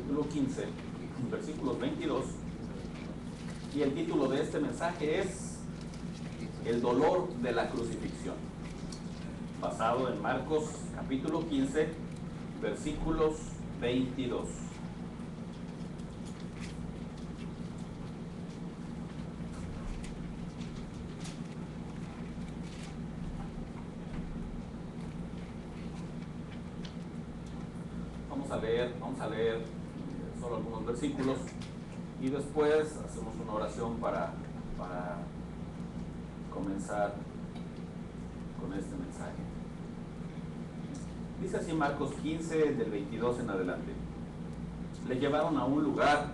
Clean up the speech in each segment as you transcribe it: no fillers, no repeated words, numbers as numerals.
capítulo 15, versículos 22, y el título de este mensaje es El dolor de la crucifixión, basado en Marcos capítulo 15, versículos 22. Vamos a leer solo algunos versículos y después hacemos una oración para comenzar con este mensaje. Dice así Marcos 15, del 22 en adelante. Le llevaron a un lugar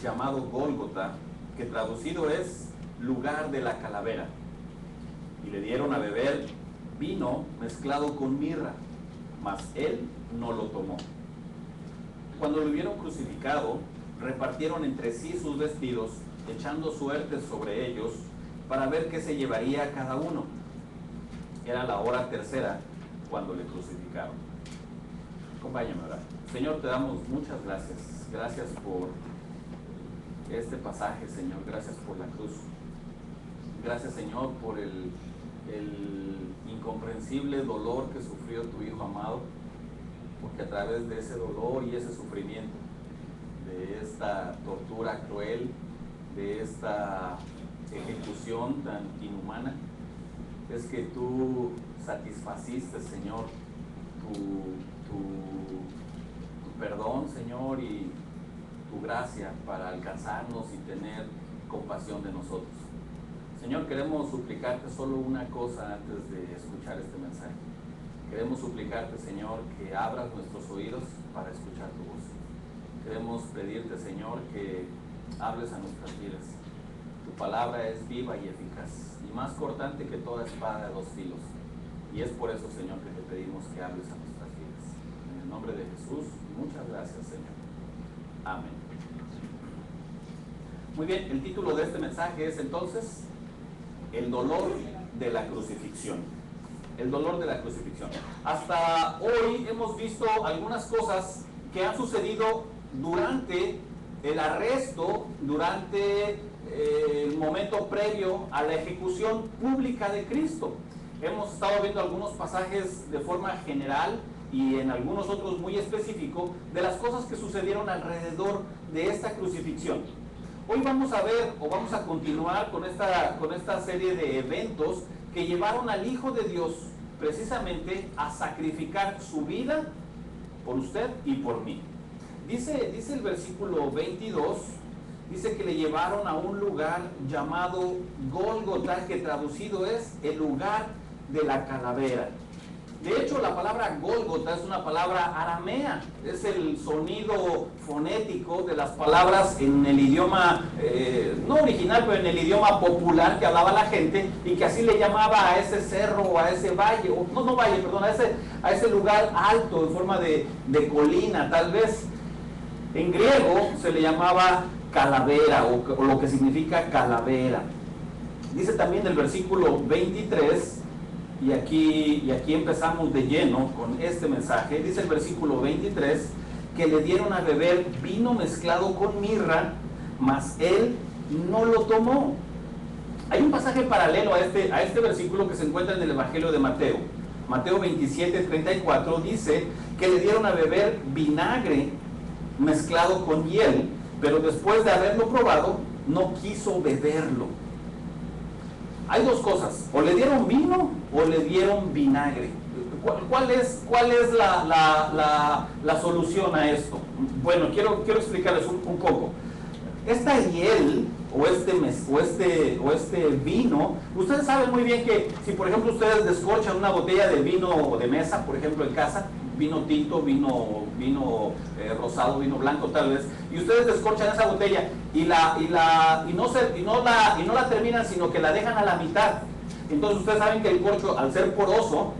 llamado Gólgota, que traducido es lugar de la calavera, y le dieron a beber vino mezclado con mirra, mas él no lo tomó. Cuando lo hubieron crucificado, repartieron entre sí sus vestidos, echando suertes sobre ellos para ver qué se llevaría cada uno. Era la hora tercera cuando le crucificaron. Acompáñame a orar. Señor, te damos muchas gracias. Gracias por este pasaje, Señor. Gracias por la cruz. Gracias, Señor, por el incomprensible dolor que sufrió tu Hijo amado, porque a través de ese dolor y ese sufrimiento, de esta tortura cruel, de esta ejecución tan inhumana, es que tú satisfaciste, Señor, tu perdón, Señor, y tu gracia para alcanzarnos y tener compasión de nosotros. Señor, queremos suplicarte solo una cosa antes de escuchar este mensaje. Queremos suplicarte, Señor, que abras nuestros oídos para escuchar tu voz. Queremos pedirte, Señor, que hables a nuestras vidas. Tu palabra es viva y eficaz, y más cortante que toda espada de dos filos. Y es por eso, Señor, que te pedimos que hables a nuestras vidas. En el nombre de Jesús, muchas gracias, Señor. Amén. Muy bien, el título de este mensaje es entonces El dolor de la crucifixión. El dolor de la crucifixión. Hasta hoy hemos visto algunas cosas que han sucedido durante el arresto, durante el momento previo a la ejecución pública de Cristo. Hemos estado viendo algunos pasajes de forma general y en algunos otros muy específicos de las cosas que sucedieron alrededor de esta crucifixión. Hoy vamos a ver, o vamos a continuar con esta serie de eventos que llevaron al Hijo de Dios precisamente a sacrificar su vida por usted y por mí. Dice el versículo 22, dice que le llevaron a un lugar llamado Gólgota, que traducido es el lugar de la calavera. De hecho, la palabra Gólgota es una palabra aramea, es el sonido fonético de las palabras en el idioma, no original, pero en el idioma popular que hablaba la gente, y que así le llamaba a ese cerro o a ese valle, a ese lugar alto en forma de colina tal vez. En griego se le llamaba calavera, o lo que significa calavera. Dice también el versículo 23, y aquí empezamos de lleno con este mensaje. Dice el versículo 23 que le dieron a beber vino mezclado con mirra, mas él no lo tomó. Hay un pasaje paralelo a este versículo que se encuentra en el Evangelio de Mateo. Mateo 27:34 dice que le dieron a beber vinagre mezclado con hiel, pero después de haberlo probado no quiso beberlo. Hay dos cosas: o le dieron vino o le dieron vinagre. ¿Cuál es la solución a esto? Bueno, quiero explicarles un poco. Esta hiel o este vino, ustedes saben muy bien que si por ejemplo ustedes descorchan una botella de vino de mesa, por ejemplo en casa, vino tinto, vino rosado, vino blanco tal vez, y ustedes descorchan esa botella y no la terminan, sino que la dejan a la mitad. Entonces ustedes saben que el corcho, al ser poroso,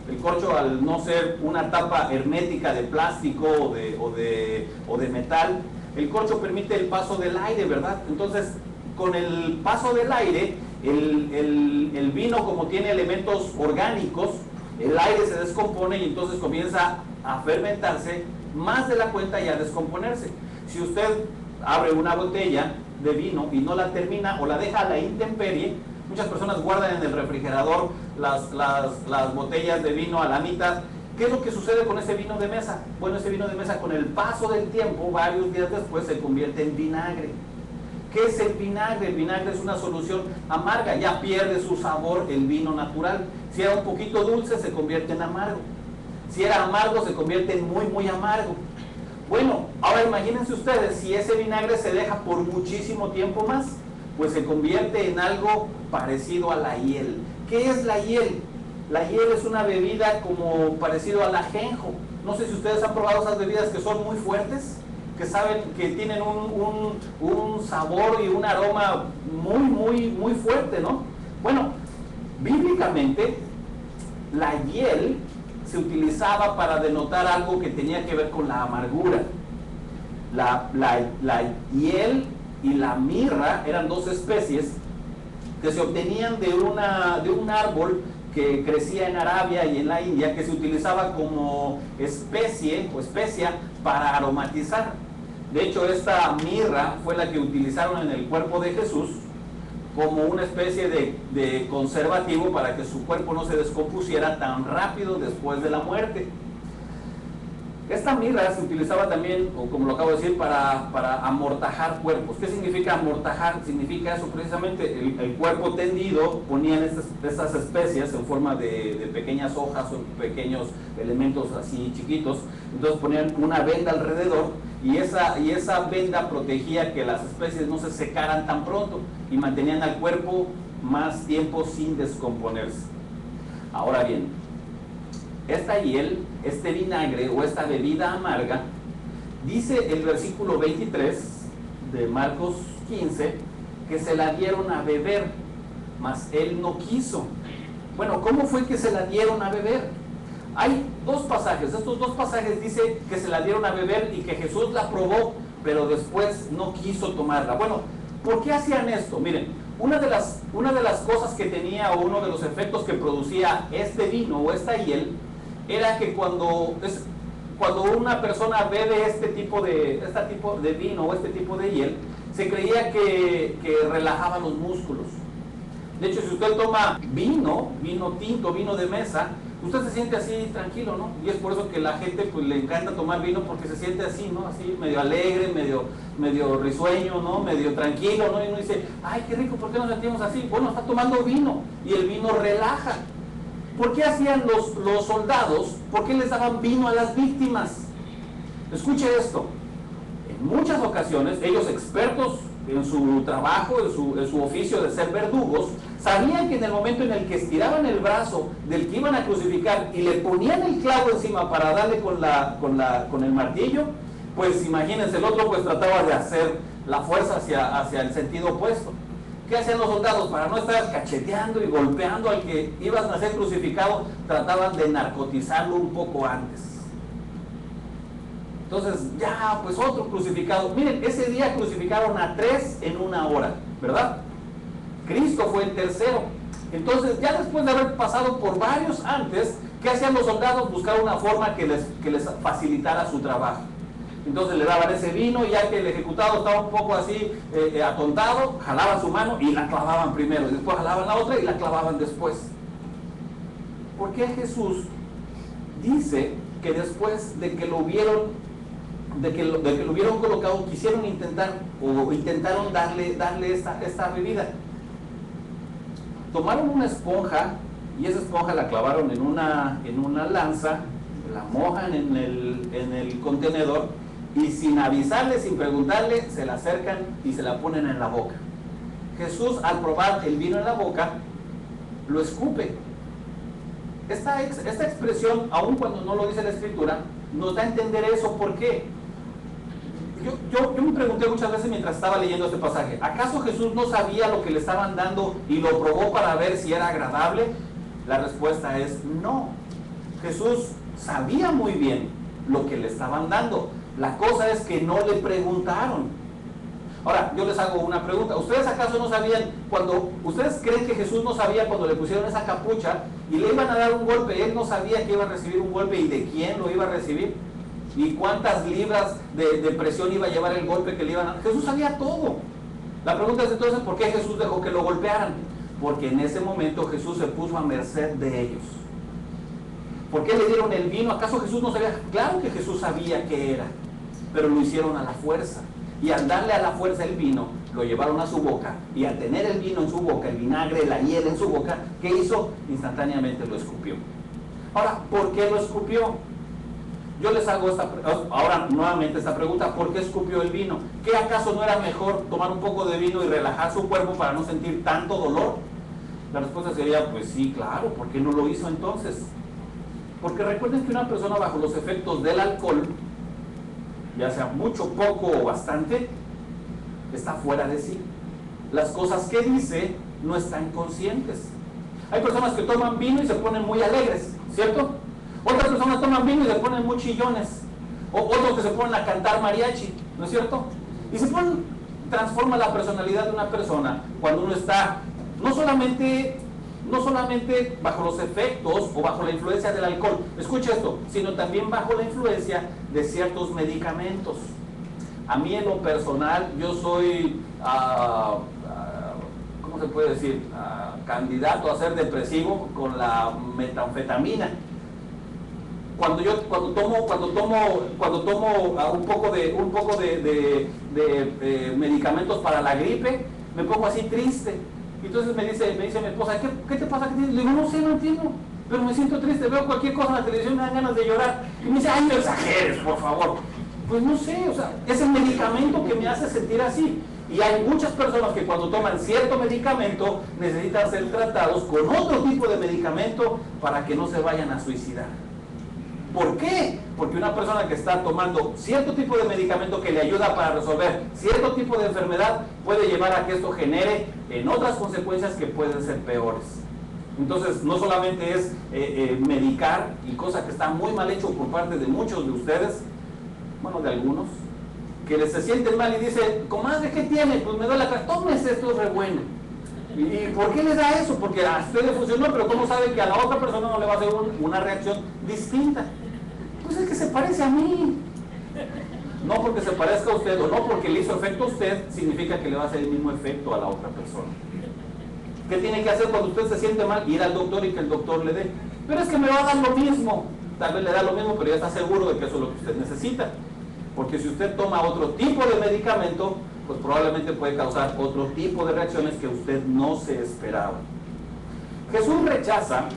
el corcho al no ser una tapa hermética de plástico o de metal, el corcho permite el paso del aire, ¿verdad? Entonces, con el paso del aire, el vino, como tiene elementos orgánicos, el aire se descompone y entonces comienza a fermentarse más de la cuenta y a descomponerse. Si usted abre una botella de vino y no la termina o la deja a la intemperie, muchas personas guardan en el refrigerador las botellas de vino a la mitad. ¿Qué es lo que sucede con ese vino de mesa? Bueno, ese vino de mesa con el paso del tiempo, varios días después, se convierte en vinagre. ¿Qué es el vinagre? El vinagre es una solución amarga, ya pierde su sabor el vino natural. Si era un poquito dulce, se convierte en amargo. Si era amargo, se convierte en muy, muy amargo. Bueno, ahora imagínense ustedes, si ese vinagre se deja por muchísimo tiempo más, pues se convierte en algo parecido a la hiel. ¿Qué es la hiel? La hiel es una bebida como parecido al ajenjo. No sé si ustedes han probado esas bebidas que son muy fuertes, que saben que tienen un sabor y un aroma muy, muy, muy fuerte, ¿no? Bueno, bíblicamente, la hiel se utilizaba para denotar algo que tenía que ver con la amargura. La hiel y la mirra eran dos especies que se obtenían de un árbol que crecía en Arabia y en la India, que se utilizaba como especie o especia para aromatizar. De hecho, esta mirra fue la que utilizaron en el cuerpo de Jesús como una especie de conservativo para que su cuerpo no se descompusiera tan rápido después de la muerte. Esta mirra se utilizaba también, o como lo acabo de decir, para amortajar cuerpos. ¿Qué significa amortajar? Significa eso precisamente, el cuerpo tendido, ponían estas especias en forma de pequeñas hojas o pequeños elementos así chiquitos, entonces ponían una venda alrededor y esa venda protegía que las especies no se secaran tan pronto y mantenían al cuerpo más tiempo sin descomponerse. Ahora bien, esta hiel, este vinagre o esta bebida amarga, dice el versículo 23 de Marcos 15, que se la dieron a beber, mas él no quiso. Bueno, ¿cómo fue que se la dieron a beber? Hay dos pasajes, estos dos pasajes dice que se la dieron a beber y que Jesús la probó, pero después no quiso tomarla. Bueno, ¿por qué hacían esto? Miren, una de las cosas que tenía, o uno de los efectos que producía este vino o esta hiel, era que cuando una persona bebe este tipo de vino o este tipo de hiel, se creía que relajaba los músculos. De hecho, si usted toma vino tinto, vino de mesa, usted se siente así tranquilo, ¿no? Y es por eso que la gente pues le encanta tomar vino, porque se siente así, ¿no? Así medio alegre, medio risueño, ¿no? Medio tranquilo, ¿no? Y uno dice, ay, qué rico, ¿por qué nos sentimos así? Bueno, está tomando vino y el vino relaja. ¿Por qué hacían los soldados? ¿Por qué les daban vino a las víctimas? Escuche esto. En muchas ocasiones, ellos expertos en su trabajo, en su oficio de ser verdugos, sabían que en el momento en el que estiraban el brazo del que iban a crucificar y le ponían el clavo encima para darle con el martillo, pues imagínense, el otro pues trataba de hacer la fuerza hacia el sentido opuesto. ¿Qué hacían los soldados? Para no estar cacheteando y golpeando al que iban a ser crucificado, trataban de narcotizarlo un poco antes. Entonces, ya, pues otro crucificado. Miren, ese día crucificaron a 3 en 1 hora, ¿verdad? Cristo fue el tercero. Entonces, ya después de haber pasado por varios antes, ¿qué hacían los soldados? Buscar una forma que les facilitara su trabajo. Entonces le daban ese vino, y ya que el ejecutado estaba un poco así atontado, jalaban su mano y la clavaban primero, y después jalaban la otra y la clavaban después. ¿Por qué Jesús dice que después de que lo hubieron colocado, intentaron darle esta bebida? Tomaron una esponja y esa esponja la clavaron en una lanza, la mojan en el contenedor, y sin avisarle, sin preguntarle, se la acercan y se la ponen en la boca. Jesús, al probar el vino en la boca, lo escupe. Esta expresión, aun cuando no lo dice la Escritura, nos da a entender eso. ¿Por qué? Yo me pregunté muchas veces mientras estaba leyendo este pasaje, ¿acaso Jesús no sabía lo que le estaban dando y lo probó para ver si era agradable? La respuesta es no. Jesús sabía muy bien lo que le estaban dando. La cosa es que no le preguntaron. Ahora, yo les hago una pregunta. ¿Ustedes acaso no sabían ustedes creen que Jesús no sabía cuando le pusieron esa capucha y le iban a dar un golpe? Él no sabía que iba a recibir un golpe y de quién lo iba a recibir. y cuántas libras de presión iba a llevar el golpe que le iban a... Jesús sabía todo. La pregunta es entonces, ¿por qué Jesús dejó que lo golpearan? Porque en ese momento Jesús se puso a merced de ellos. ¿Por qué le dieron el vino? ¿Acaso Jesús no sabía? Claro que Jesús sabía qué era, pero lo hicieron a la fuerza. Y al darle a la fuerza el vino, lo llevaron a su boca, y al tener el vino en su boca, el vinagre, la hiel en su boca, ¿qué hizo? Instantáneamente lo escupió. Ahora, ¿por qué lo escupió? Yo les hago ahora nuevamente esta pregunta: ¿por qué escupió el vino? ¿Qué acaso no era mejor tomar un poco de vino y relajar su cuerpo para no sentir tanto dolor? La respuesta sería, pues sí, claro. ¿Por qué no lo hizo entonces? Porque recuerden que una persona bajo los efectos del alcohol, ya sea mucho, poco o bastante, está fuera de sí. Las cosas que dice no están conscientes. Hay personas que toman vino y se ponen muy alegres, ¿cierto? Otras personas toman vino y se ponen muy chillones. O otros que se ponen a cantar mariachi, ¿no es cierto? Y transforma la personalidad de una persona cuando uno está no solamente bajo los efectos o bajo la influencia del alcohol, escuche esto, sino también bajo la influencia de ciertos medicamentos. A mí en lo personal, yo soy, ¿cómo se puede decir? Candidato a ser depresivo con la metanfetamina. Cuando tomo un poco de medicamentos para la gripe, me pongo así triste. Entonces me dice mi esposa, ¿qué te pasa? Le digo, no sé, no entiendo, pero me siento triste, veo cualquier cosa en la televisión y me dan ganas de llorar. Y me dice, ay, no exageres, por favor. Pues no sé, o sea, es el medicamento que me hace sentir así. Y hay muchas personas que cuando toman cierto medicamento necesitan ser tratados con otro tipo de medicamento para que no se vayan a suicidar. ¿Por qué? Porque una persona que está tomando cierto tipo de medicamento que le ayuda para resolver cierto tipo de enfermedad puede llevar a que esto genere en otras consecuencias que pueden ser peores. Entonces, no solamente es medicar, y cosa que está muy mal hecho por parte de muchos de ustedes, bueno, de algunos, que se sienten mal y dicen, comadre, ¿qué tiene? Pues me duele la cabeza, tómese, esto es re bueno. ¿Y por qué le da eso? Porque a usted le funcionó, pero ¿cómo sabe que a la otra persona no le va a hacer una reacción distinta? Pues es que se parece a mí. No porque se parezca a usted o no porque le hizo efecto a usted, significa que le va a hacer el mismo efecto a la otra persona. ¿Qué tiene que hacer cuando usted se siente mal? Ir al doctor y que el doctor le dé. Pero es que me va a dar lo mismo. Tal vez le da lo mismo, pero ya está seguro de que eso es lo que usted necesita. Porque si usted toma otro tipo de medicamento, pues probablemente puede causar otro tipo de reacciones que usted no se esperaba. Jesús rechaza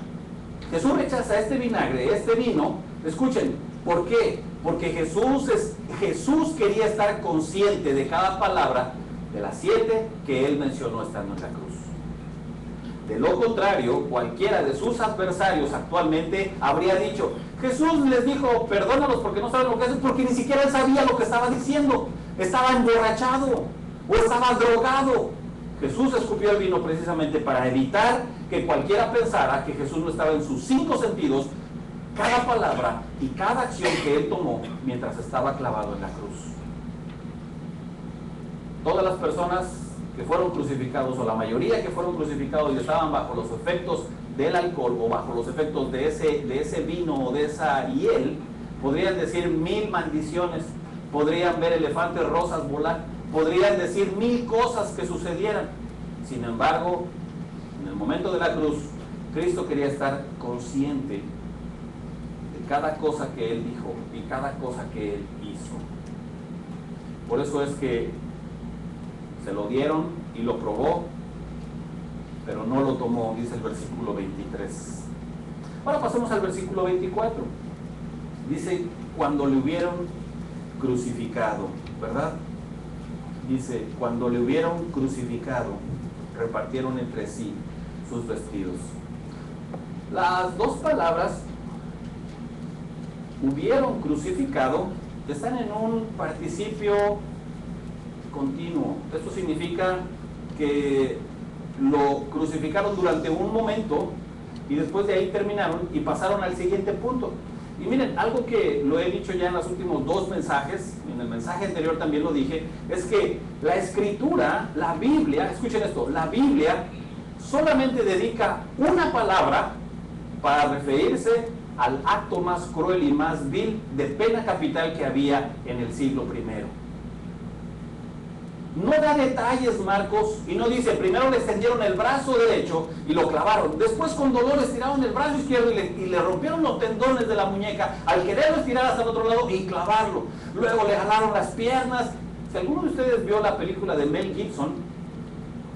este vinagre, este vino. Escuchen, ¿por qué? Porque Jesús quería estar consciente de cada palabra de las 7 que él mencionó estando en la cruz. De lo contrario, cualquiera de sus adversarios actualmente habría dicho, Jesús les dijo, perdónalos porque no saben lo que hacen, porque ni siquiera él sabía lo que estaba diciendo. Estaba emborrachado o estaba drogado. Jesús escupió el vino precisamente para evitar que cualquiera pensara que Jesús no estaba en sus 5 sentidos cada palabra y cada acción que él tomó mientras estaba clavado en la cruz. Todas las personas que fueron crucificados, o la mayoría que fueron crucificados y estaban bajo los efectos del alcohol o bajo los efectos de ese vino o de esa hiel, podrían decir 1000 maldiciones, podrían ver elefantes rosas volar, podrían decir 1000 cosas que sucedieran. Sin embargo, en el momento de la cruz, Cristo quería estar consciente de cada cosa que él dijo y cada cosa que él hizo. Por eso es que se lo dieron y lo probó, pero no lo tomó, dice el versículo 23. Ahora pasemos al versículo 24. Dice, cuando le hubieron crucificado, ¿verdad? Dice, cuando le hubieron crucificado, repartieron entre sí sus vestidos. Las dos palabras, hubieron crucificado, están en un participio continuo. Esto significa que lo crucificaron durante un momento y después de ahí terminaron y pasaron al siguiente punto. Y miren, algo que lo he dicho ya en los últimos 2 mensajes, en el mensaje anterior también lo dije, es que la Escritura, la Biblia, escuchen esto, la Biblia solamente dedica una palabra para referirse al acto más cruel y más vil de pena capital que había en el siglo I. No da detalles Marcos y no dice, primero le extendieron el brazo derecho y lo clavaron, después con dolor le estiraron el brazo izquierdo y le rompieron los tendones de la muñeca al quererlo estirar hasta el otro lado y clavarlo, luego le jalaron las piernas. Si alguno de ustedes vio la película de Mel Gibson,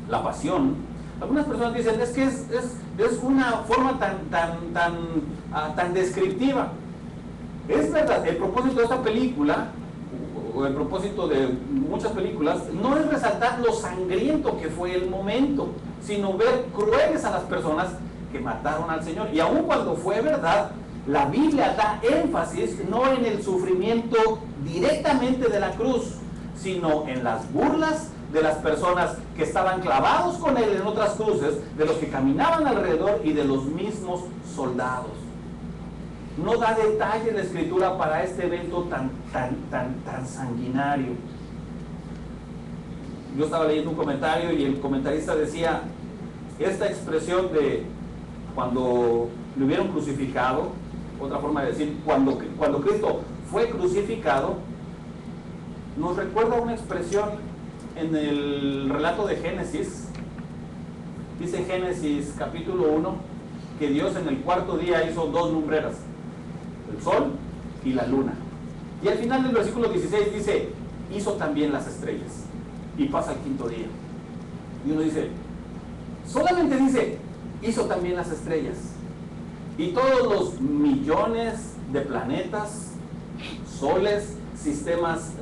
La Pasión, algunas personas dicen, es que es una forma tan descriptiva. Es verdad, el propósito de esta película, o el propósito de muchas películas, no es resaltar lo sangriento que fue el momento, sino ver crueles a las personas que mataron al Señor. Y aun cuando fue verdad, la Biblia da énfasis no en el sufrimiento directamente de la cruz, sino en las burlas de las personas que estaban clavados con él en otras cruces, de los que caminaban alrededor y de los mismos soldados. No da detalle la Escritura para este evento tan sanguinario. Yo estaba leyendo un comentario y el comentarista decía, esta expresión de cuando le hubieron crucificado, otra forma de decir, cuando Cristo fue crucificado, nos recuerda una expresión en el relato de Génesis. Dice Génesis capítulo 1 que Dios en el cuarto día hizo dos lumbreras, el sol y la luna. Y al final del versículo 16 dice, hizo también las estrellas. Y pasa el quinto día. Y uno dice, solamente dice, hizo también las estrellas. Y todos los millones de planetas, soles, sistemas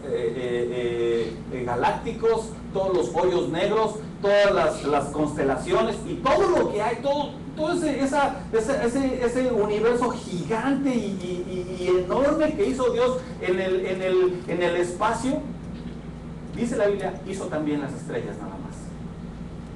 galácticos, todos los hoyos negros, todas las constelaciones y todo lo que hay, todo ese universo gigante y enorme que hizo Dios en el espacio, dice la Biblia, hizo también las estrellas nada más.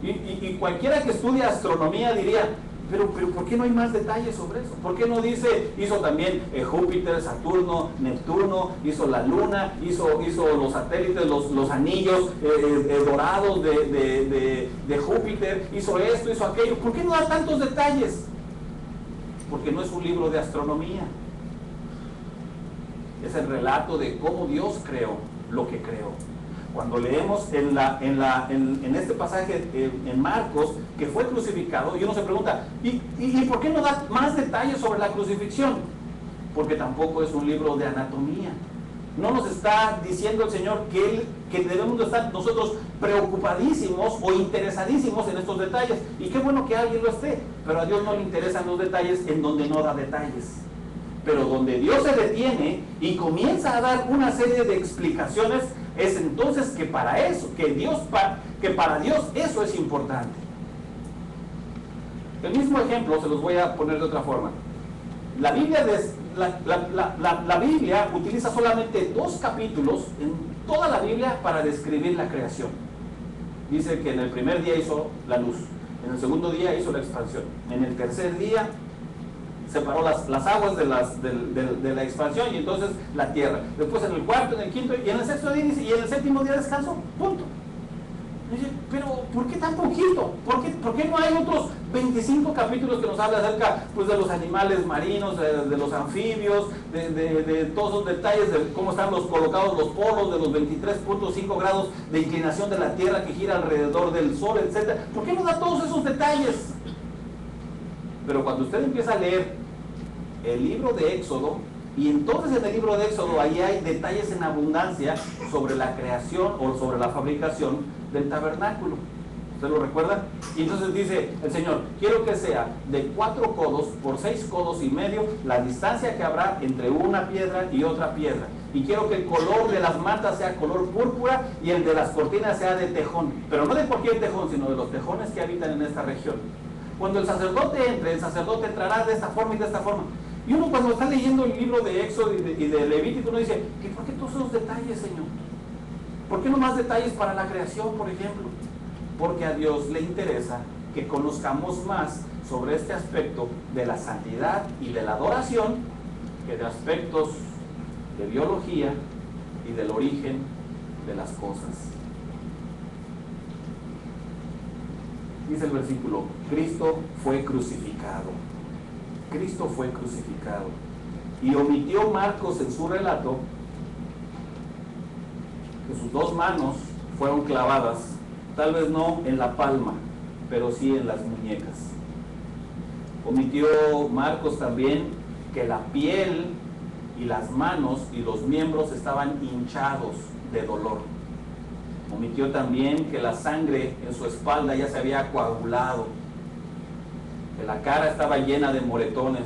Y cualquiera que estudia astronomía diría, pero ¿por qué no hay más detalles sobre eso? ¿Por qué no dice, hizo también Júpiter, Saturno, Neptuno, hizo la luna, hizo los satélites, los anillos dorados de Júpiter, hizo esto, hizo aquello? ¿Por qué no da tantos detalles? Porque no es un libro de astronomía. Es el relato de cómo Dios creó lo que creó. Cuando leemos en este pasaje en Marcos, que fue crucificado, y uno se pregunta, ¿y por qué no da más detalles sobre la crucifixión? Porque tampoco es un libro de anatomía. No nos está diciendo el Señor que debemos de estar nosotros preocupadísimos o interesadísimos en estos detalles. Y qué bueno que alguien lo esté, pero a Dios no le interesan los detalles en donde no da detalles. Pero donde Dios se detiene y comienza a dar una serie de explicaciones, es entonces que para Dios eso es importante. El mismo ejemplo se los voy a poner de otra forma. La Biblia utiliza solamente 2 capítulos en toda la Biblia para describir la creación. Dice que en el primer día hizo la luz, en el segundo día hizo la expansión, en el tercer día separó las aguas de la expansión y entonces la tierra. Después en el cuarto, en el quinto y en el sexto día y en el séptimo día descansó. Punto. Dice, pero ¿por qué tan poquito? ¿Por qué no hay otros 25 capítulos que nos hablan acerca pues, de los animales marinos, de los anfibios, de todos esos detalles de cómo están colocados los polos, de los 23.5 grados de inclinación de la tierra que gira alrededor del sol, etcétera? ¿Por qué no da todos esos detalles? Pero cuando usted empieza a leer el libro de Éxodo, y entonces en el libro de Éxodo ahí hay detalles en abundancia sobre la creación o sobre la fabricación del tabernáculo. ¿Usted lo recuerda? Y entonces dice el Señor, quiero que sea de 4 codos por 6 codos y medio la distancia que habrá entre una piedra y otra piedra. Y quiero que el color de las mantas sea color púrpura y el de las cortinas sea de tejón. Pero no de cualquier tejón, sino de los tejones que habitan en esta región. Cuando el sacerdote entre, el sacerdote entrará de esta forma y de esta forma. Y uno cuando está leyendo el libro de Éxodo y de Levítico, uno dice, ¿por qué todos esos detalles, Señor? ¿Por qué no más detalles para la creación, por ejemplo? Porque a Dios le interesa que conozcamos más sobre este aspecto de la santidad y de la adoración que de aspectos de biología y del origen de las cosas. Dice el versículo, Cristo fue crucificado. Cristo fue crucificado. Y omitió Marcos en su relato que sus 2 manos fueron clavadas, tal vez no en la palma, pero sí en las muñecas. Omitió Marcos también que la piel y las manos y los miembros estaban hinchados de dolor. Omitió también que la sangre en su espalda ya se había coagulado, que la cara estaba llena de moretones,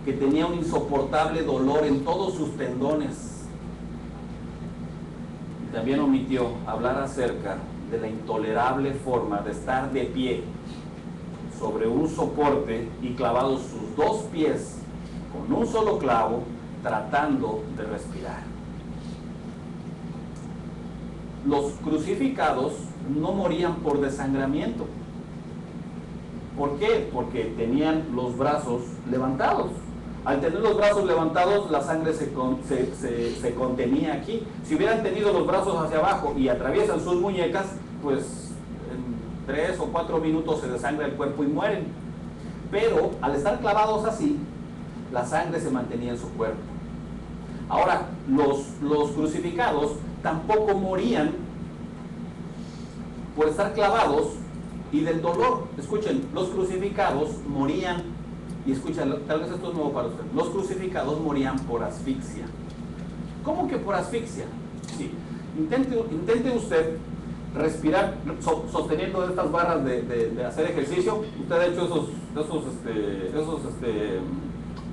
que tenía un insoportable dolor en todos sus tendones. Y también omitió hablar acerca de la intolerable forma de estar de pie sobre un soporte y clavados sus 2 pies con un solo clavo, tratando de respirar. Los crucificados no morían por desangramiento. ¿Por qué? Porque tenían los brazos levantados. Al tener los brazos levantados, la sangre se contenía aquí. Si hubieran tenido los brazos hacia abajo y atraviesan sus muñecas, pues en 3 o 4 minutos se desangra el cuerpo y mueren. Pero al estar clavados así, la sangre se mantenía en su cuerpo. Ahora, los crucificados tampoco morían por estar clavados y del dolor. Escuchen, los crucificados morían, y escuchen, tal vez esto es nuevo para usted, los crucificados morían por asfixia. ¿Cómo que por asfixia? Sí, intente usted respirar sosteniendo estas barras de hacer ejercicio. Usted ha hecho esos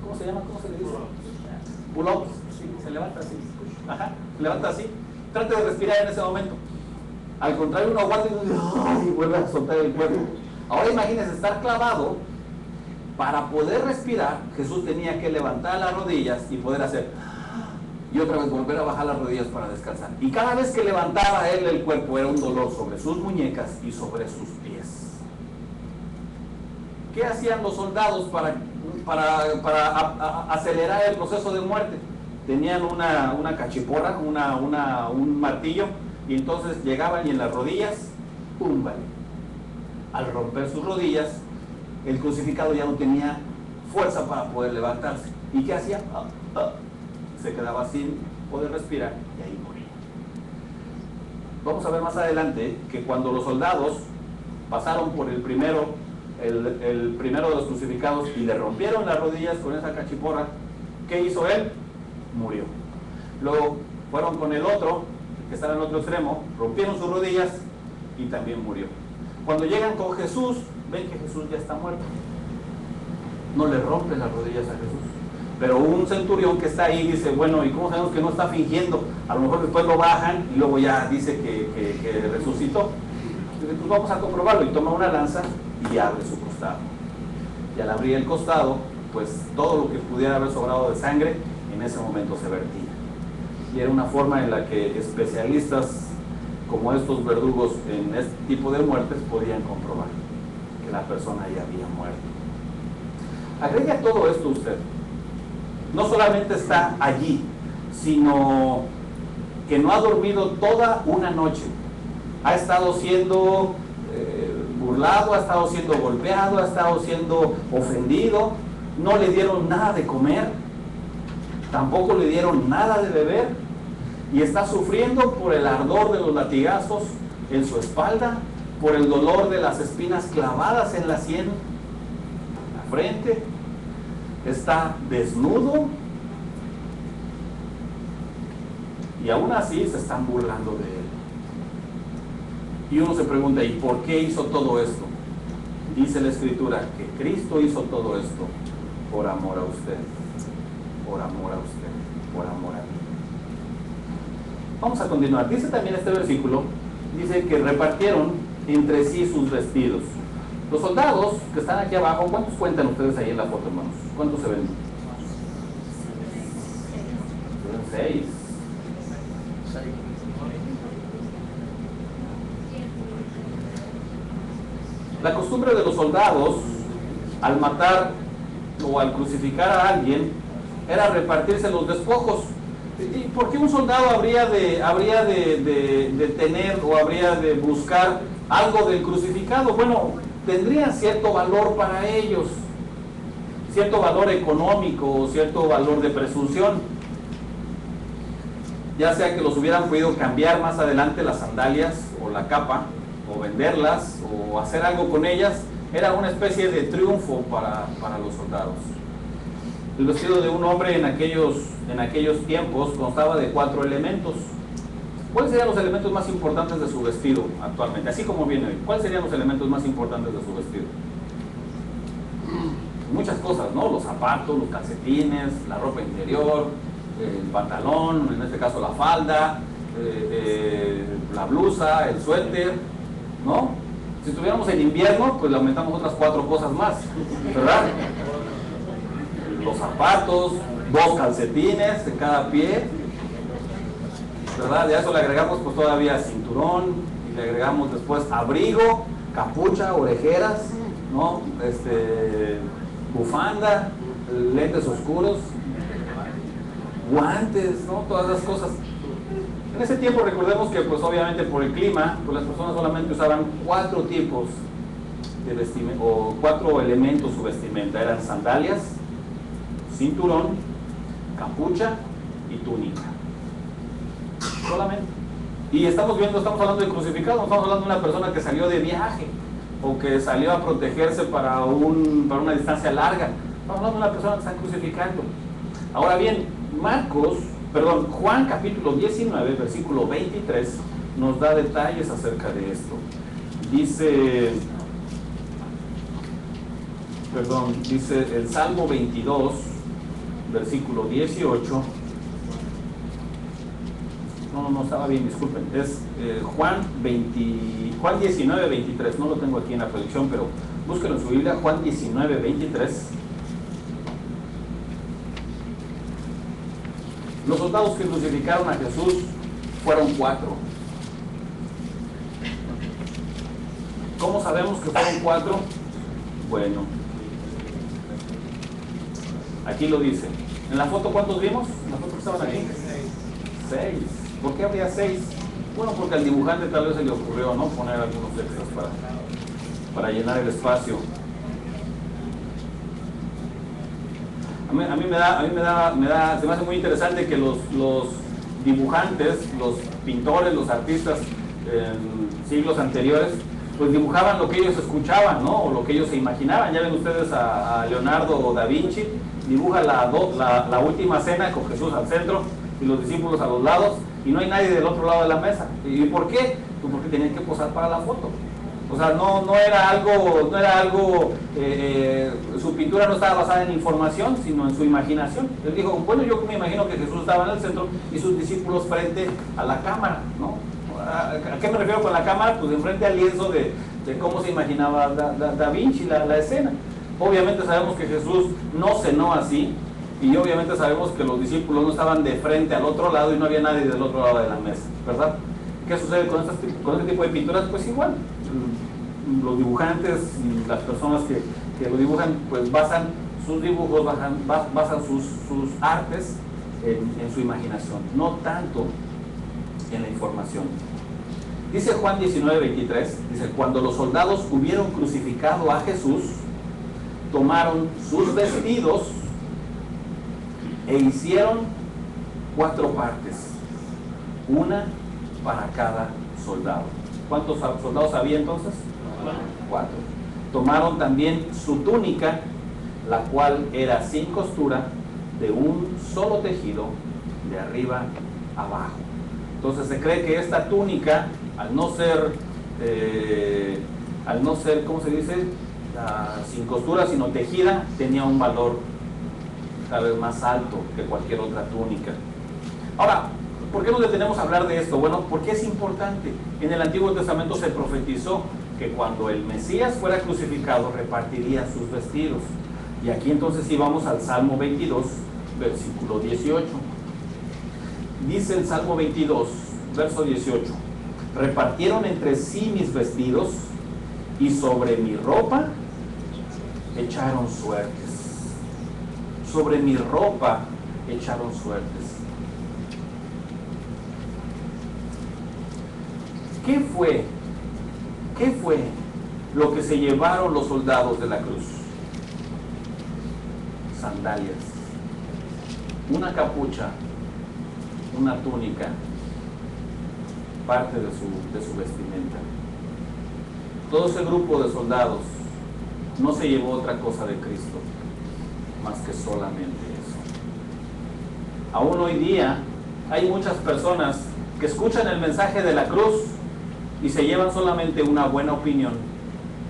¿cómo se llama? ¿Cómo se le dice? Pull-ups. Sí, se levanta así. Ajá, se levanta así. Trate de respirar en ese momento. Al contrario, uno aguanta y vuelve a soltar el cuerpo. Ahora imagínese estar clavado. Para poder respirar, Jesús tenía que levantar las rodillas y poder hacer, y otra vez volver a bajar las rodillas para descansar. Y cada vez que levantaba él el cuerpo era un dolor sobre sus muñecas y sobre sus pies. ¿Qué hacían los soldados para acelerar el proceso de muerte? Tenían una cachiporra, un martillo, y entonces llegaban y en las rodillas, ¡pum! Vale. Al romper sus rodillas, el crucificado ya no tenía fuerza para poder levantarse. ¿Y qué hacía? Se quedaba sin poder respirar y ahí moría. Vamos a ver más adelante que cuando los soldados pasaron por el primero de los crucificados y le rompieron las rodillas con esa cachiporra, ¿qué hizo él? Murió. Luego fueron con el otro, que estaba en el otro extremo, rompieron sus rodillas y también murió. Cuando llegan con Jesús, ven que Jesús ya está muerto. No le rompen las rodillas a Jesús. Pero un centurión que está ahí dice, bueno, ¿y cómo sabemos que no está fingiendo? A lo mejor después lo bajan y luego ya dice que resucitó. Dice, pues vamos a comprobarlo, y toma una lanza y abre su costado. Y al abrir el costado, pues todo lo que pudiera haber sobrado de sangre en ese momento se vertía. Y era una forma en la que especialistas como estos verdugos en este tipo de muertes podían comprobar que la persona ya había muerto. Agregue a todo esto usted, no solamente está allí, sino que no ha dormido toda una noche. Ha estado siendo burlado, ha estado siendo golpeado, ha estado siendo ofendido. No le dieron nada de comer, tampoco le dieron nada de beber, y está sufriendo por el ardor de los latigazos en su espalda, por el dolor de las espinas clavadas en la sien, en la frente. Está desnudo y aún así se están burlando de él. Y uno se pregunta, ¿y por qué hizo todo esto? Dice la Escritura que Cristo hizo todo esto por amor a usted, por amor a usted, por amor a mí. Vamos a continuar. Dice también este versículo, dice que repartieron entre sí sus vestidos. Los soldados que están aquí abajo, ¿cuántos cuentan ustedes ahí en la foto, hermanos? ¿Cuántos se ven? 6. La costumbre de los soldados al matar o al crucificar a alguien era repartirse los despojos. ¿Y por qué un soldado habría de tener o habría de buscar algo del crucificado? Bueno, tendría cierto valor para ellos. cierto valor económico o cierto valor de presunción. Ya sea que los hubieran podido cambiar más adelante las sandalias o la capa, o venderlas, o hacer algo con ellas, era una especie de triunfo para los soldados. El vestido de un hombre en aquellos tiempos constaba de 4 elementos. ¿Cuáles serían los elementos más importantes de su vestido actualmente? Así como viene hoy, ¿cuáles serían los elementos más importantes de su vestido? Muchas cosas, ¿no? Los zapatos, los calcetines, la ropa interior, el pantalón, en este caso la falda, la blusa, el suéter, ¿no? Si estuviéramos en invierno, pues le aumentamos otras 4 cosas más, ¿verdad? Los zapatos, 2 calcetines en cada pie, ¿verdad? Y a eso le agregamos pues todavía cinturón, y le agregamos después abrigo, capucha, orejeras, ¿no? Bufanda, lentes oscuros, guantes, ¿no? Todas las cosas. En ese tiempo recordemos que pues obviamente por el clima, pues las personas solamente usaban 4 tipos de vestimenta, o 4 elementos su vestimenta. Eran sandalias, cinturón, capucha y túnica. Solamente. Y estamos hablando de crucificado, no estamos hablando de una persona que salió de viaje o que salió a protegerse para una distancia larga. Estamos hablando de una persona que está crucificando. Ahora bien, Juan capítulo 19, versículo 23, nos da detalles acerca de esto. Dice el Salmo 22, versículo 18. No estaba bien, disculpen. Es Juan 19, 23. No lo tengo aquí en la proyección, pero búsquelo en su Biblia. Juan 19, 23. Los soldados que crucificaron a Jesús fueron 4. ¿Cómo sabemos que fueron 4? Bueno, aquí lo dice. ¿En la foto cuántos vimos? ¿En la foto que estaban aquí? 6. ¿Por qué habría 6? Bueno, porque al dibujante tal vez se le ocurrió, ¿no?, poner algunos extras para llenar el espacio. A mí se me hace muy interesante que los dibujantes, los pintores, los artistas en siglos anteriores, pues dibujaban lo que ellos escuchaban, ¿no?, o lo que ellos se imaginaban. Ya ven ustedes a Leonardo da Vinci, dibuja la última cena con Jesús al centro y los discípulos a los lados, y no hay nadie del otro lado de la mesa. ¿Y por qué? Pues porque tenían que posar para la foto. O sea, no era algo, su pintura no estaba basada en información, sino en su imaginación. Él dijo, bueno, yo me imagino que Jesús estaba en el centro y sus discípulos frente a la cámara, ¿no? ¿A qué me refiero con la cámara? Pues enfrente al lienzo de cómo se imaginaba da Vinci la escena. Obviamente sabemos que Jesús no cenó así, y obviamente sabemos que los discípulos no estaban de frente al otro lado y no había nadie del otro lado de la mesa, ¿verdad? ¿Qué sucede con este tipo de pinturas? Pues igual, los dibujantes y las personas que lo dibujan, pues basan sus dibujos, basan sus artes en su imaginación, no tanto en la información. Dice Juan 19, 23, dice, cuando los soldados hubieron crucificado a Jesús, tomaron sus vestidos e hicieron 4 partes, una para cada soldado. ¿Cuántos soldados había entonces? 4. Tomaron también su túnica, la cual era sin costura, de un solo tejido, de arriba abajo. Entonces se cree que esta túnica, al no ser, ¿cómo se dice?, sin costura, sino tejida, tenía un valor cada vez más alto que cualquier otra túnica. Ahora, ¿por qué nos detenemos a hablar de esto? Bueno, porque es importante. En el Antiguo Testamento se profetizó que cuando el Mesías fuera crucificado repartiría sus vestidos. Y aquí entonces sí vamos al Salmo 22, versículo 18. Dice el Salmo 22, verso 18: repartieron entre sí mis vestidos y sobre mi ropa echaron suertes. Sobre mi ropa echaron suertes. ¿Qué fue lo que se llevaron los soldados de la cruz? sandalias, una capucha, una túnica, parte de su vestimenta. Todo ese grupo de soldados no se llevó otra cosa de Cristo más que solamente eso. Aún hoy día hay muchas personas que escuchan el mensaje de la cruz y se llevan solamente una buena opinión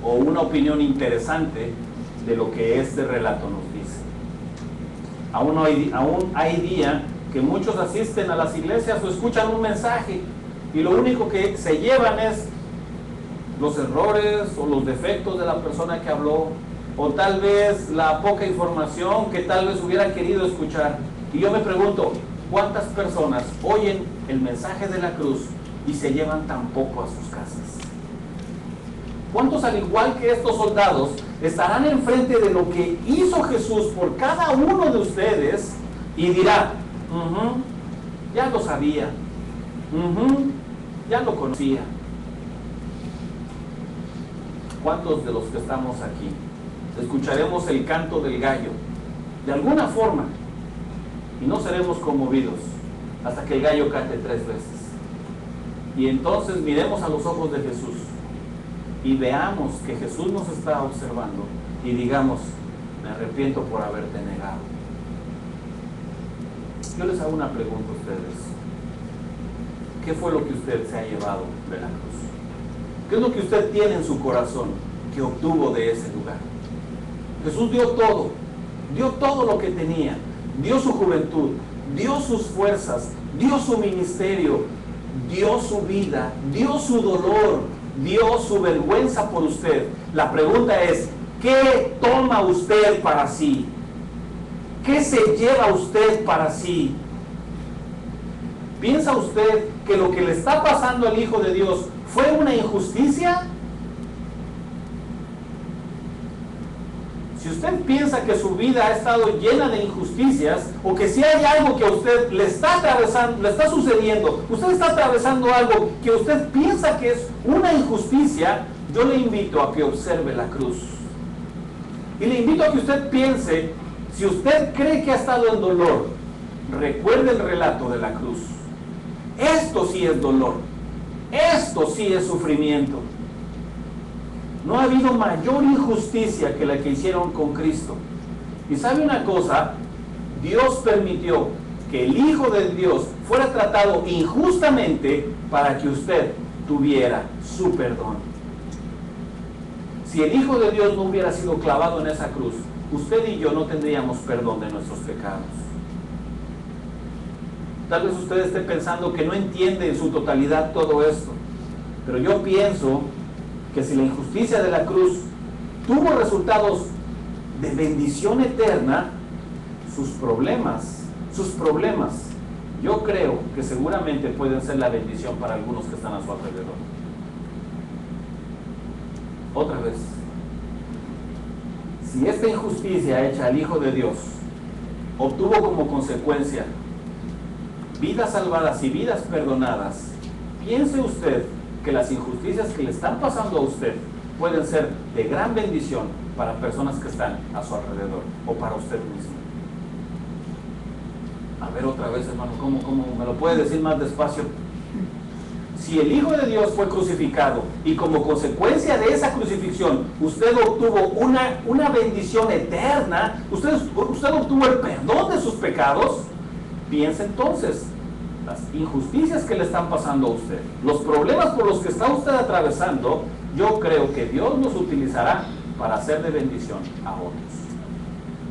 o una opinión interesante de lo que este relato nos dice. Aún hay día que muchos asisten a las iglesias o escuchan un mensaje y lo único que se llevan es los errores o los defectos de la persona que habló, o tal vez la poca información que tal vez hubieran querido escuchar. Y yo me pregunto, ¿cuántas personas oyen el mensaje de la cruz y se llevan tan poco a sus casas? ¿Cuántos, al igual que estos soldados, estarán enfrente de lo que hizo Jesús por cada uno de ustedes y dirá, ya lo sabía, ya lo conocía? ¿Cuántos de los que estamos aquí escucharemos el canto del gallo de alguna forma y no seremos conmovidos hasta que el gallo cante 3 veces? Y entonces miremos a los ojos de Jesús y veamos que Jesús nos está observando y digamos, me arrepiento por haberte negado. Yo les hago una pregunta a ustedes. ¿Qué fue lo que usted se ha llevado de la cruz? ¿Qué es lo que usted tiene en su corazón que obtuvo de ese lugar? Jesús dio todo lo que tenía, dio su juventud, dio sus fuerzas, dio su ministerio, dio su vida, dio su dolor, dio su vergüenza por usted. La pregunta es, ¿qué toma usted para sí? ¿Qué se lleva usted para sí? ¿Piensa usted que lo que le está pasando al Hijo de Dios fue una injusticia? Si usted piensa que su vida ha estado llena de injusticias, o que si hay algo que a usted le está atravesando, le está sucediendo, usted está atravesando algo que usted piensa que es una injusticia, yo le invito a que observe la cruz. Y le invito a que usted piense, si usted cree que ha estado en dolor, recuerde el relato de la cruz. Esto sí es dolor. Esto sí es sufrimiento. No ha habido mayor injusticia que la que hicieron con Cristo. Y sabe una cosa, Dios permitió que el Hijo de Dios fuera tratado injustamente para que usted tuviera su perdón. Si el Hijo de Dios no hubiera sido clavado en esa cruz, usted y yo no tendríamos perdón de nuestros pecados. Tal vez usted esté pensando que no entiende en su totalidad todo esto, pero yo pienso que si la injusticia de la cruz tuvo resultados de bendición eterna, sus problemas, yo creo que seguramente pueden ser la bendición para algunos que están a su alrededor. Otra vez, si esta injusticia hecha al Hijo de Dios obtuvo como consecuencia vidas salvadas y vidas perdonadas, piense usted que las injusticias que le están pasando a usted pueden ser de gran bendición para personas que están a su alrededor o para usted mismo. A ver otra vez, hermano, ¿cómo me lo puede decir más despacio? Si el Hijo de Dios fue crucificado y como consecuencia de esa crucifixión usted obtuvo una bendición eterna, usted obtuvo el perdón de sus pecados, piense entonces las injusticias que le están pasando a usted, los problemas por los que está usted atravesando, yo creo que Dios los utilizará para hacer de bendición a otros.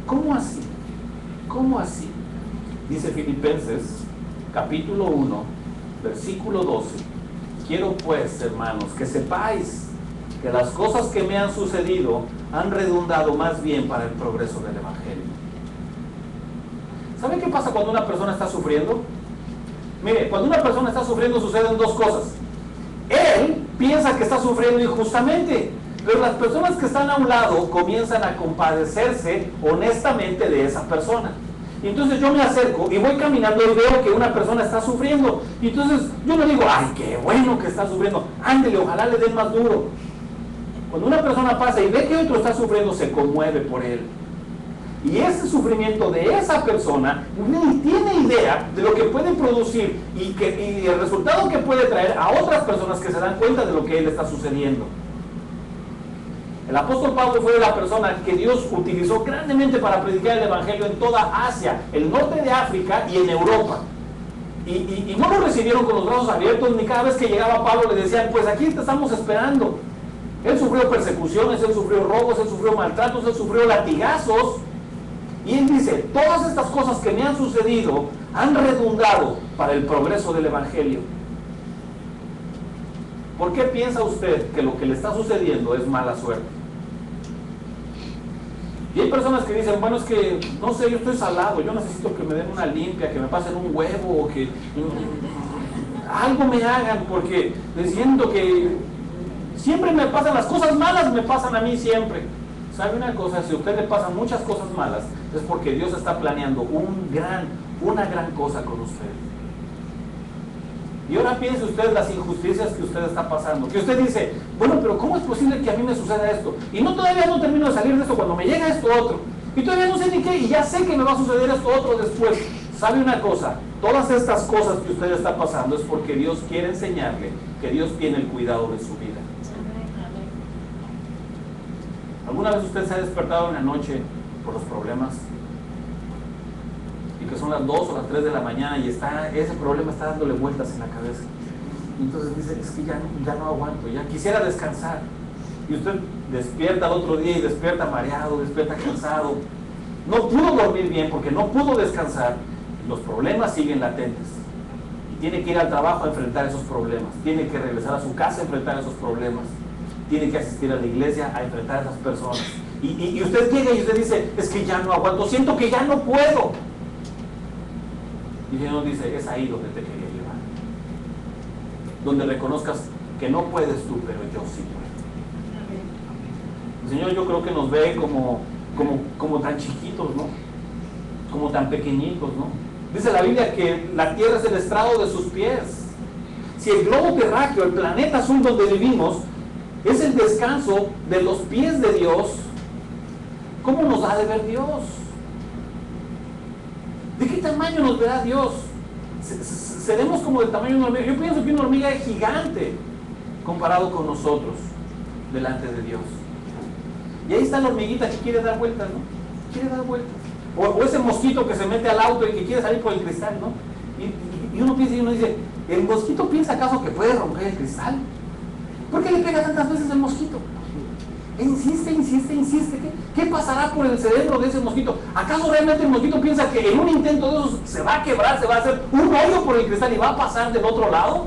¿Cómo así? ¿Cómo así? Dice Filipenses capítulo 1 versículo 12: quiero pues, hermanos, que sepáis que las cosas que me han sucedido han redundado más bien para el progreso del Evangelio. ¿Saben qué pasa cuando una persona está sufriendo? Mire, cuando una persona está sufriendo suceden dos cosas. Él piensa que está sufriendo injustamente, pero las personas que están a un lado comienzan a compadecerse honestamente de esa persona. Y entonces yo me acerco y voy caminando y veo que una persona está sufriendo. Y entonces yo no digo, ay, qué bueno que está sufriendo, ándele, ojalá le den más duro. Cuando una persona pasa y ve que otro está sufriendo, se conmueve por él. Y ese sufrimiento de esa persona ni tiene idea de lo que puede producir y el resultado que puede traer a otras personas que se dan cuenta de lo que él está sucediendo. El apóstol Pablo fue la persona que Dios utilizó grandemente para predicar el evangelio en toda Asia, el norte de África y en Europa. Y no lo recibieron con los brazos abiertos, ni cada vez que llegaba Pablo le decían, pues aquí te estamos esperando. Él sufrió persecuciones, él sufrió robos, él sufrió maltratos, él sufrió latigazos. Y él dice, todas estas cosas que me han sucedido han redundado para el progreso del evangelio. ¿Por qué piensa usted que lo que le está sucediendo es mala suerte? Y hay personas que dicen, bueno, es que, no sé, yo estoy salado, yo necesito que me den una limpia, que me pasen un huevo, o que algo me hagan, porque siento que siempre me pasan las cosas malas, me pasan a mí siempre. ¿Sabe una cosa? Si a usted le pasan muchas cosas malas, es porque Dios está planeando una gran cosa con usted. Y ahora piense usted las injusticias que usted está pasando. Que usted dice, bueno, pero ¿cómo es posible que a mí me suceda esto? Y todavía no termino de salir de esto cuando me llega esto otro. Y todavía no sé ni qué, y ya sé que me va a suceder esto otro después. ¿Sabe una cosa? Todas estas cosas que usted está pasando es porque Dios quiere enseñarle que Dios tiene el cuidado de su vida. ¿Alguna vez usted se ha despertado en la noche por los problemas? Y que son las 2 o las 3 de la mañana y ese problema está dándole vueltas en la cabeza. Y entonces dice, es que ya no aguanto, ya quisiera descansar. Y usted despierta al otro día y despierta mareado, despierta cansado. No pudo dormir bien porque no pudo descansar. Los problemas siguen latentes. Y tiene que ir al trabajo a enfrentar esos problemas. Tiene que regresar a su casa a enfrentar esos problemas. Tiene que asistir a la iglesia a enfrentar a esas personas. Y usted llega y usted dice, es que ya no aguanto, siento que ya no puedo. Y el Señor dice, es ahí donde te quería llevar. Donde reconozcas que no puedes tú, pero yo sí puedo. El Señor yo creo que nos ve como tan chiquitos, ¿no? Como tan pequeñitos, ¿no? Dice la Biblia que la tierra es el estrado de sus pies. Si el globo terráqueo, el planeta azul donde vivimos, es el descanso de los pies de Dios, ¿cómo nos ha de ver Dios? ¿De qué tamaño nos verá Dios? Seremos como del tamaño de una hormiga. Yo pienso que una hormiga es gigante comparado con nosotros delante de Dios. Y ahí está la hormiguita que quiere dar vueltas, ¿no? Quiere dar vueltas. O ese mosquito que se mete al auto y que quiere salir por el cristal, ¿no? Y uno piensa y uno dice, ¿el mosquito piensa acaso que puede romper el cristal? ¿Por qué le pega tantas veces el mosquito? Insiste. ¿Qué pasará por el cerebro de ese mosquito? ¿Acaso realmente el mosquito piensa que en un intento de esos se va a quebrar, se va a hacer un hoyo por el cristal y va a pasar del otro lado?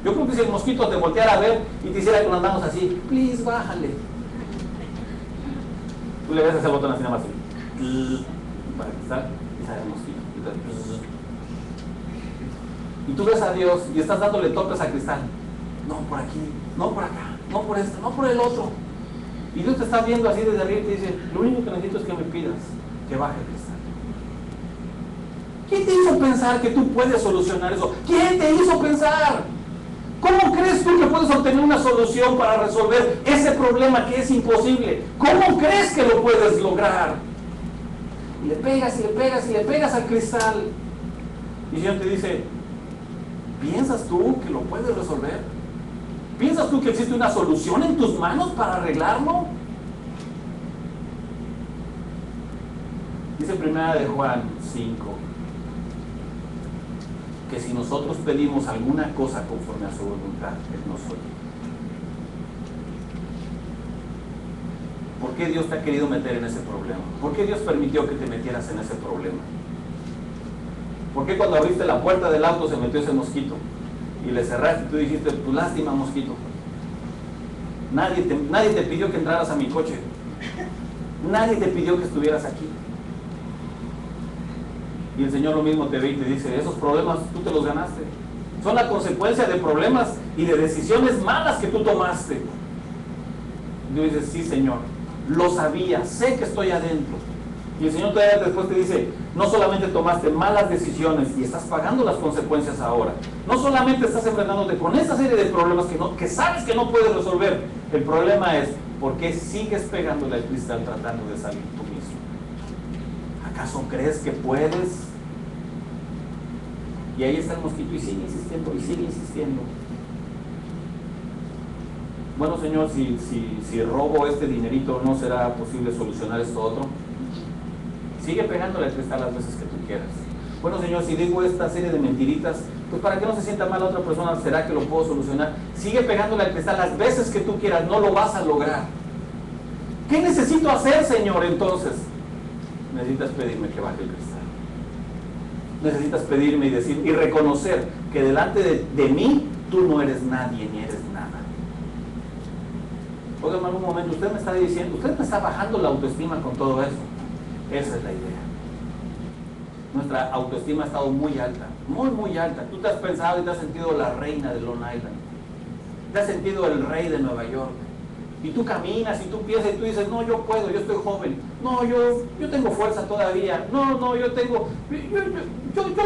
Yo creo que si el mosquito te volteara a ver y te hiciera con las manos así, please, bájale. Tú le ves ese botón así nada más así, para el cristal y sale el mosquito. Y tú ves a Dios y estás dándole topes al cristal. No por aquí, no por acá, no por esto, no por el otro. Y Dios te está viendo así desde arriba y te dice, lo único que necesito es que me pidas que baje el cristal. ¿Quién te hizo pensar que tú puedes solucionar eso? ¿Quién te hizo pensar? ¿Cómo crees tú que puedes obtener una solución para resolver ese problema que es imposible? ¿Cómo crees que lo puedes lograr? Y le pegas al cristal. Y el Señor te dice, ¿piensas tú que lo puedes resolver? ¿Piensas tú que existe una solución en tus manos para arreglarlo? Dice 1 de Juan 5 que si nosotros pedimos alguna cosa conforme a su voluntad, Él nos oye. ¿Por qué Dios te ha querido meter en ese problema? ¿Por qué Dios permitió que te metieras en ese problema? ¿Por qué cuando abriste la puerta del auto se metió ese mosquito? Y le cerraste y tú dijiste, tu lástima, mosquito. Nadie te pidió que entraras a mi coche. Nadie te pidió que estuvieras aquí. Y el Señor lo mismo te ve y te dice, esos problemas tú te los ganaste. Son la consecuencia de problemas y de decisiones malas que tú tomaste. Y tú dices, sí, Señor, lo sabía, sé que estoy adentro. Y el Señor todavía después te dice, no solamente tomaste malas decisiones y estás pagando las consecuencias ahora, no solamente estás enfrentándote con esa serie de problemas que sabes que no puedes resolver, el problema es, ¿por qué sigues pegándole al cristal tratando de salir tú mismo? ¿Acaso crees que puedes? Y ahí está el mosquito y sigue insistiendo y sigue insistiendo. Bueno, Señor, si robo este dinerito, ¿no será posible solucionar esto otro? Sigue pegándole al cristal las veces que tú quieras. Bueno, Señor, si digo esta serie de mentiritas, pues para que no se sienta mal la otra persona, ¿será que lo puedo solucionar? Sigue pegándole al cristal las veces que tú quieras, no lo vas a lograr. ¿Qué necesito hacer, Señor, entonces? Necesitas pedirme que baje el cristal. Necesitas pedirme y decir y reconocer que delante de mí tú no eres nadie ni eres nada. Oiga, hermano, un momento, usted me está diciendo, usted me está bajando la autoestima con todo eso. Esa es la idea. Nuestra autoestima ha estado muy alta, muy alta. Tú te has pensado y te has sentido la reina de Long Island. Te has sentido el rey de Nueva York. Y tú caminas y tú piensas y tú dices, no, yo puedo, yo estoy joven. No, yo tengo fuerza todavía. No, yo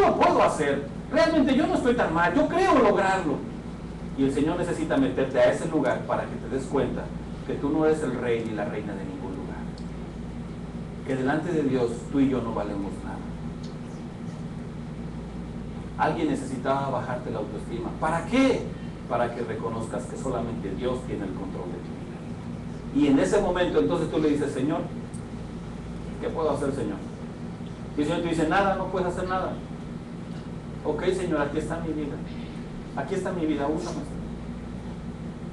lo puedo hacer. Realmente yo no estoy tan mal, yo creo lograrlo. Y el Señor necesita meterte a ese lugar para que te des cuenta que tú no eres el rey ni la reina de ningún lugar. Que delante de Dios tú y yo no valemos nada. Alguien necesitaba bajarte la autoestima. ¿Para qué? Para que reconozcas que solamente Dios tiene el control de tu vida. Y en ese momento entonces tú le dices, Señor, ¿qué puedo hacer, Señor? Y el Señor te dice, nada, no puedes hacer nada. Ok, Señor, aquí está mi vida. Aquí está mi vida, úsame, Señor.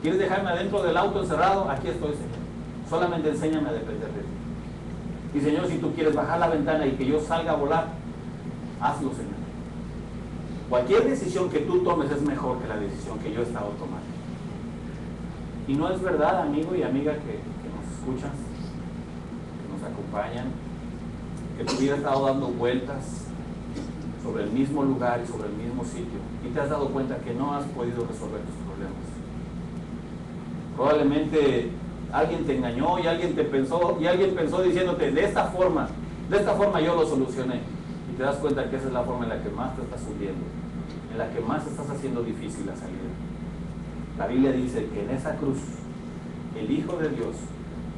¿Quieres dejarme adentro del auto encerrado? Aquí estoy, Señor. Solamente enséñame a depender de ti. Y Señor, si tú quieres bajar la ventana y que yo salga a volar, hazlo, Señor. Cualquier decisión que tú tomes es mejor que la decisión que yo he estado tomando. Y no es verdad, amigo y amiga, que nos escuchas, que nos acompañan, que tu vida ha estado dando vueltas sobre el mismo lugar y sobre el mismo sitio y te has dado cuenta que no has podido resolver tus problemas. Probablemente alguien te engañó y alguien pensó diciéndote, de esta forma yo lo solucioné, y te das cuenta que esa es la forma en la que más te estás hundiendo, en la que más estás haciendo difícil la salida. La Biblia dice que en esa cruz el Hijo de Dios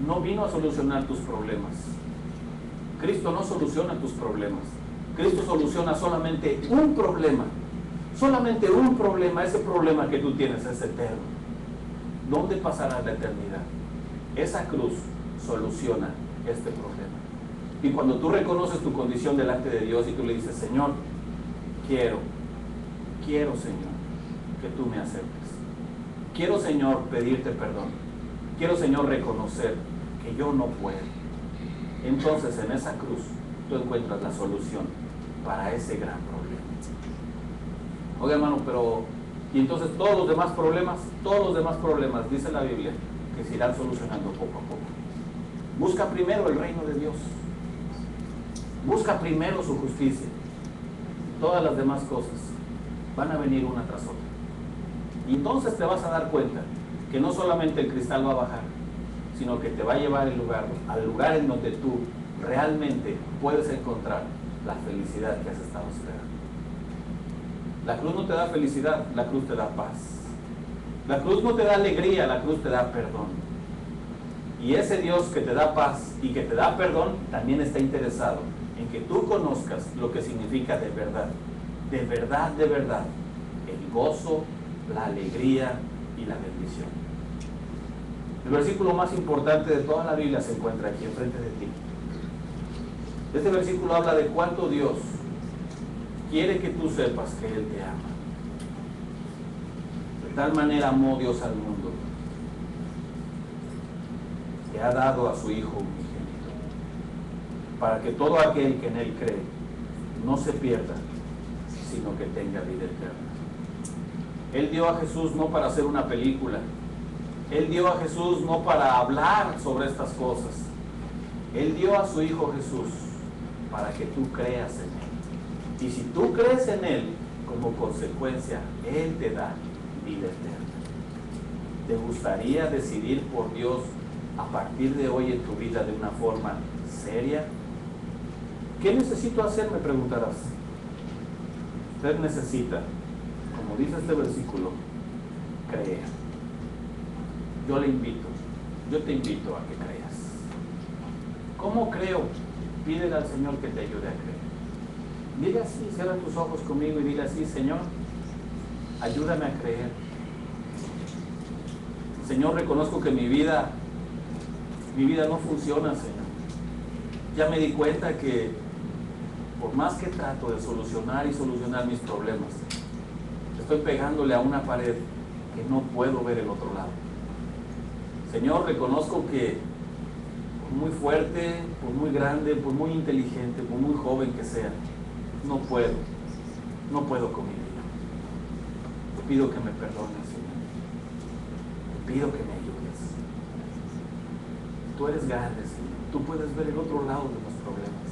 no vino a solucionar tus problemas. Cristo no soluciona tus problemas. Cristo soluciona solamente un problema. Solamente un problema. Ese problema que tú tienes es eterno. ¿Dónde pasará la eternidad? Esa cruz soluciona este problema. Y cuando tú reconoces tu condición delante de Dios y tú le dices, Señor, quiero, Señor, que tú me aceptes. Quiero, Señor, pedirte perdón. Quiero, Señor, reconocer que yo no puedo. Entonces, en esa cruz, tú encuentras la solución para ese gran problema. Oiga, hermano, pero y entonces todos los demás problemas, dice la Biblia, que se irán solucionando poco a poco. Busca primero el reino de Dios. Busca primero su justicia. Todas las demás cosas van a venir una tras otra. Y entonces te vas a dar cuenta que no solamente el cristal va a bajar, sino que te va a llevar al lugar en donde tú realmente puedes encontrar la felicidad que has estado esperando. La cruz no te da felicidad, la cruz te da paz. La cruz no te da alegría, la cruz te da perdón. Y ese Dios que te da paz y que te da perdón, también está interesado en que tú conozcas lo que significa de verdad, el gozo, la alegría y la bendición. El versículo más importante de toda la Biblia se encuentra aquí enfrente de ti. Este versículo habla de cuánto Dios quiere que tú sepas que Él te ama. De tal manera amó Dios al mundo que ha dado a su Hijo unigénito, para que todo aquel que en Él cree no se pierda, sino que tenga vida eterna. Él dio a Jesús no para hacer una película. Él dio a Jesús no para hablar sobre estas cosas. Él dio a su Hijo Jesús para que tú creas en Él. Y si tú crees en Él, como consecuencia, Él te da vida eterna. ¿Te gustaría decidir por Dios a partir de hoy en tu vida de una forma seria? ¿Qué necesito hacer? Me preguntarás. Usted necesita, como dice este versículo, creer. Yo te invito a que creas. ¿Cómo creo? Pídele al Señor que te ayude a creer. Dile así, cierra tus ojos conmigo y dile así: Señor, ayúdame a creer. Señor, reconozco que mi vida no funciona, Señor. Ya me di cuenta que por más que trato de solucionar mis problemas, estoy pegándole a una pared que no puedo ver el otro lado. Señor, reconozco que por muy fuerte, por muy grande, por muy inteligente, por muy joven que sea, no puedo con mi vida. Te pido que me perdones, Señor. Te pido que me ayudes. Tú eres grande, Señor. Tú puedes ver el otro lado de los problemas.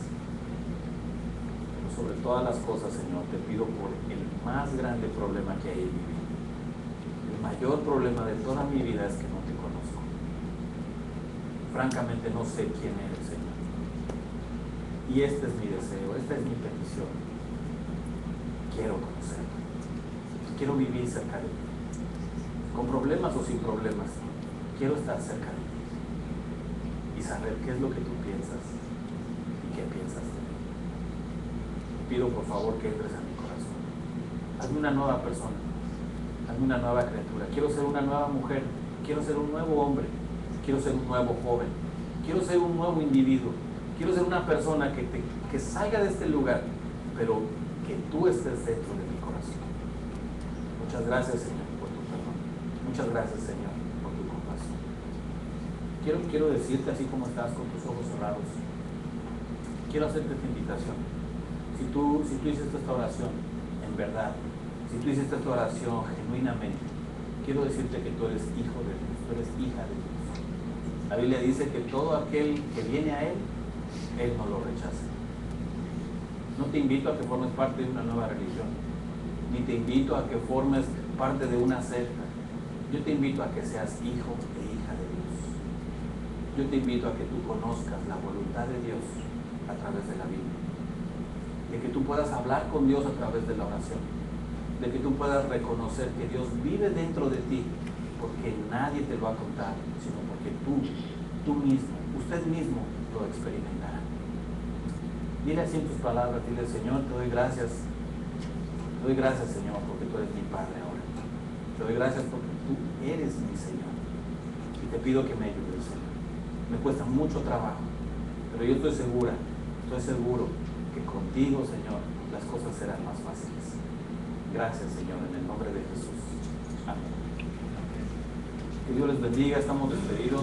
Pero sobre todas las cosas, Señor, te pido por el más grande problema que hay en mi vida. El mayor problema de toda mi vida es que no te conozco. Francamente no sé quién eres, Señor. Y este es mi deseo, esta es mi petición. Quiero conocerte. Quiero vivir cerca de ti. Con problemas o sin problemas, quiero estar cerca de ti. Y saber qué es lo que tú piensas y qué piensas de mí. Te pido por favor que entres a mi corazón. Hazme una nueva persona. Hazme una nueva criatura. Quiero ser una nueva mujer. Quiero ser un nuevo hombre. Quiero ser un nuevo joven. Quiero ser un nuevo individuo. Quiero ser una persona que salga de este lugar, pero que tú estés dentro de mi corazón. Muchas gracias, Señor, por tu perdón. Muchas gracias, Señor, por tu compasión. Quiero decirte, así como estás con tus ojos cerrados, quiero hacerte esta invitación. Si tú hiciste esta oración en verdad, si tú hiciste esta oración genuinamente, quiero decirte que tú eres hijo de Dios, tú eres hija de Dios. La Biblia dice que todo aquel que viene a Él no lo rechaza. No te invito a que formes parte de una nueva religión, ni te invito a que formes parte de una secta. Yo te invito a que seas hijo e hija de Dios. Yo te invito a que tú conozcas la voluntad de Dios a través de la Biblia, de que tú puedas hablar con Dios a través de la oración, de que tú puedas reconocer que Dios vive dentro de ti, porque nadie te lo ha contado, sino porque tú mismo, usted mismo lo experimentará. Dile así en tus palabras, dile: Señor, te doy gracias, Señor, porque tú eres mi Padre ahora. Te doy gracias porque tú eres mi Señor. Y te pido que me ayudes, Señor. Me cuesta mucho trabajo, pero yo estoy seguro que contigo, Señor, las cosas serán más fáciles. Gracias, Señor, en el nombre de Jesús. Amén. Que Dios les bendiga, estamos despedidos.